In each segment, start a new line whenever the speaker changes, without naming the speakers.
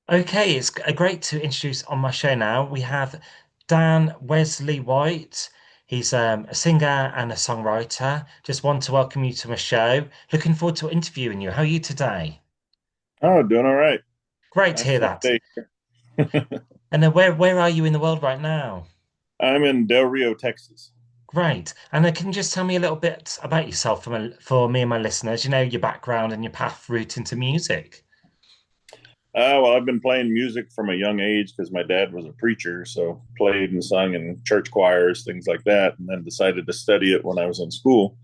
Okay, it's great to introduce on my show now. We have Dan Wesley White. He's a singer and a songwriter. Just want to welcome you to my show. Looking forward to interviewing you. How are you today?
Oh, doing all right.
Great to
Nice
hear
to
that.
stay here.
And where are you in the world right now?
I'm in Del Rio, Texas.
Great. And can you just tell me a little bit about yourself for me and my listeners? You know, your background and your path route into music.
Well, I've been playing music from a young age because my dad was a preacher, so played and sung in church choirs, things like that, and then decided to study it when I was in school.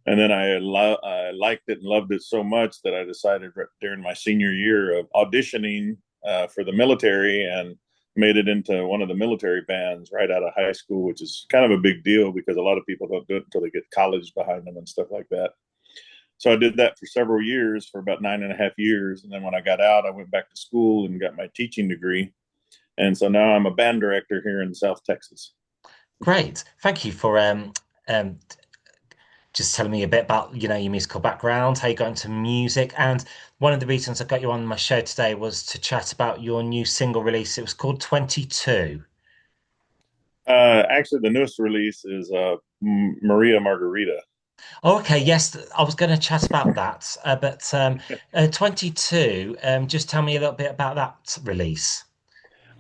And then I liked it and loved it so much that I decided during my senior year of auditioning for the military and made it into one of the military bands right out of high school, which is kind of a big deal because a lot of people don't do it until they get college behind them and stuff like that. So I did that for several years, for about 9.5 years. And then when I got out, I went back to school and got my teaching degree. And so now I'm a band director here in South Texas.
Great. Thank you for um, just telling me a bit about, your musical background, how you got into music. And one of the reasons I got you on my show today was to chat about your new single release. It was called 22.
Actually, the newest release is Maria Margarita.
Oh, okay. Yes, I was going to chat about that. But 22, just tell me a little bit about that release.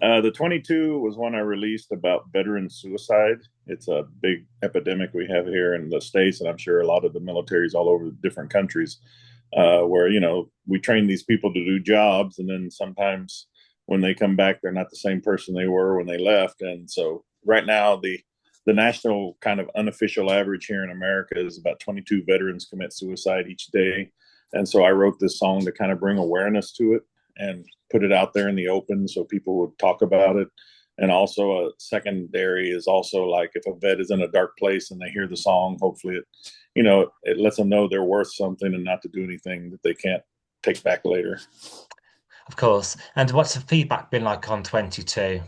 The 22 was one I released about veteran suicide. It's a big epidemic we have here in the States, and I'm sure a lot of the militaries all over the different countries, where, we train these people to do jobs, and then sometimes when they come back, they're not the same person they were when they left. And so right now, the national kind of unofficial average here in America is about 22 veterans commit suicide each day. And so I wrote this song to kind of bring awareness to it and put it out there in the open so people would talk about it. And also a secondary is also like if a vet is in a dark place and they hear the song, hopefully it lets them know they're worth something and not to do anything that they can't take back later.
Of course. And what's the feedback been like on 22?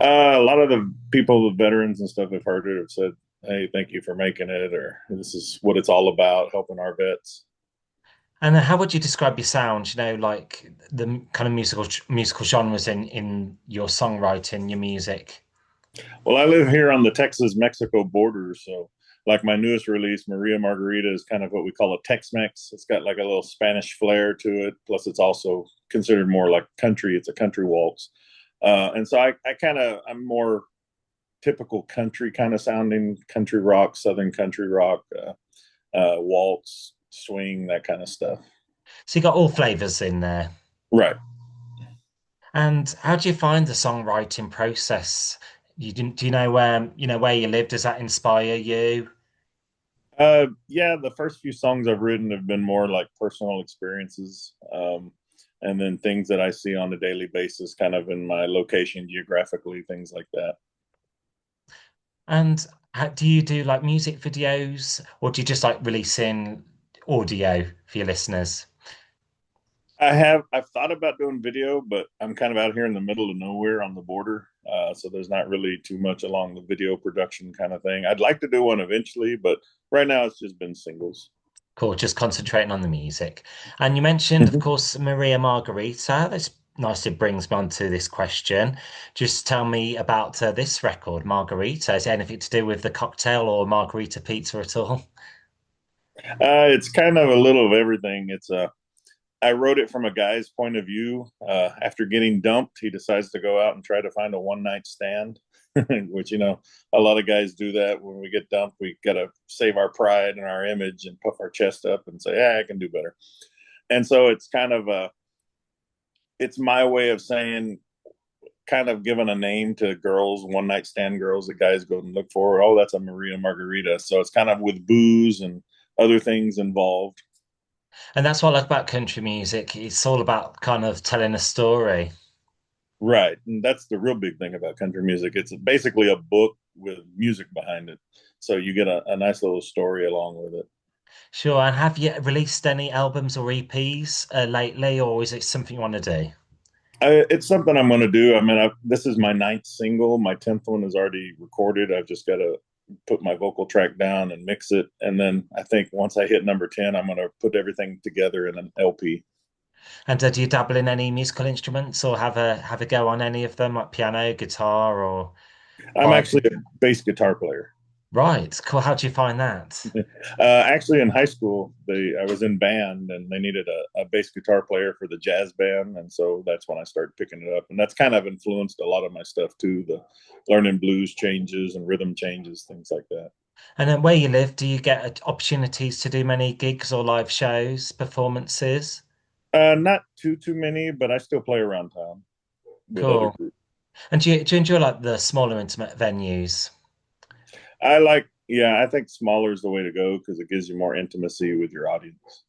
A lot of the people, the veterans and stuff, have heard it, have said, "Hey, thank you for making it," or "This is what it's all about, helping our vets."
And how would you describe your sound? You know, like the kind of musical genres in your songwriting, your music.
Well, I live here on the Texas-Mexico border, so like my newest release, Maria Margarita, is kind of what we call a Tex-Mex. It's got like a little Spanish flair to it. Plus, it's also considered more like country. It's a country waltz, and so I'm more typical country kind of sounding, country rock, southern country rock, waltz, swing, that kind of stuff.
So you got all flavors in there.
Right.
And how do you find the songwriting process? Do you know where you live? Does that inspire you?
Yeah, the first few songs I've written have been more like personal experiences, and then things that I see on a daily basis, kind of in my location geographically, things like that.
And do you do like music videos, or do you just like releasing audio for your listeners?
I've thought about doing video, but I'm kind of out here in the middle of nowhere on the border, so there's not really too much along the video production kind of thing. I'd like to do one eventually, but right now it's just been singles.
Cool, just concentrating on the music. And you mentioned, of
Mhm.
course, Maria Margarita. This nicely brings me on to this question. Just tell me about this record, Margarita. Is it anything to do with the cocktail or margarita pizza at all?
It's kind of a little of everything. I wrote it from a guy's point of view. After getting dumped, he decides to go out and try to find a one night stand, which, a lot of guys do that when we get dumped. We got to save our pride and our image and puff our chest up and say, yeah, I can do better. And so it's my way of saying, kind of giving a name to girls, one night stand girls that guys go and look for. Oh, that's a Maria Margarita. So it's kind of with booze and other things involved.
And that's what I like about country music. It's all about kind of telling a story.
Right. And that's the real big thing about country music. It's basically a book with music behind it. So you get a nice little story along with it.
Sure. And have you released any albums or EPs lately, or is it something you want to do?
It's something I'm going to do. I mean, this is my ninth single. My 10th one is already recorded. I've just got to put my vocal track down and mix it. And then I think once I hit number 10, I'm going to put everything together in an LP.
And do you dabble in any musical instruments or have a go on any of them, like piano, guitar, or
I'm actually
violin?
a bass guitar player.
Right, cool. How do you find that?
Actually, in high school, I was in band and they needed a bass guitar player for the jazz band, and so that's when I started picking it up, and that's kind of influenced a lot of my stuff too. The learning blues changes and rhythm changes, things like that.
And then where you live, do you get opportunities to do many gigs or live shows, performances?
Not too many, but I still play around town with other
Cool.
groups.
And do you enjoy like the smaller intimate venues?
Yeah, I think smaller is the way to go because it gives you more intimacy with your audience.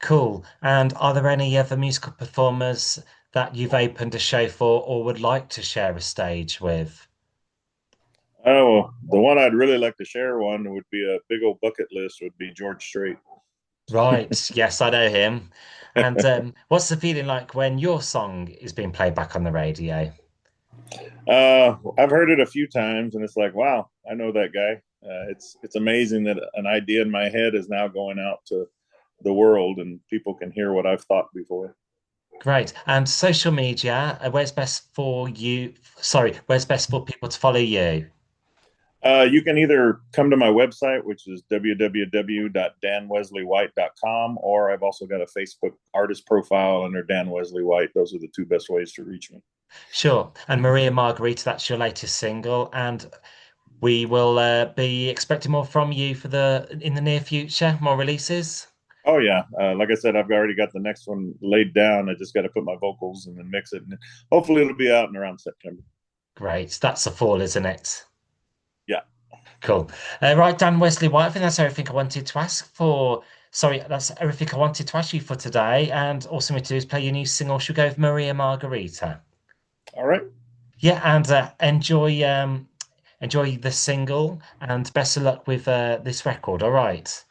Cool. And are there any other musical performers that you've opened a show for or would like to share a stage with?
Oh, the one I'd really like to share one would be a big old bucket list would be George Strait.
Right. Yes, I know him. And what's the feeling like when your song is being played back on the radio?
I've heard it a few times, and it's like, wow, I know that guy. It's amazing that an idea in my head is now going out to the world, and people can hear what I've thought before.
Great. And social media, where's best for you? Sorry, where's best for people to follow you?
You can either come to my website, which is www.danwesleywhite.com, or I've also got a Facebook artist profile under Dan Wesley White. Those are the two best ways to reach me.
Sure. And Maria Margarita, that's your latest single, and we will be expecting more from you for the in the near future, more releases.
Oh yeah, like I said, I've already got the next one laid down. I just got to put my vocals and then mix it, and hopefully it'll be out in around September.
Great. That's the fall, isn't it?
Yeah.
Cool. Right, Dan Wesley White, I think that's everything I wanted to ask for. Sorry, that's everything I wanted to ask you for today. And all we to do is play your new single. Should we go with Maria Margarita?
All right.
Yeah, and enjoy the single and best of luck with this record. All right.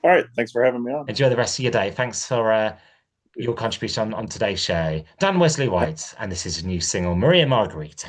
All right. Thanks for having me on.
Enjoy the rest of your day. Thanks for your contribution on today's show. Dan Wesley White, and this is a new single, Maria Margarita.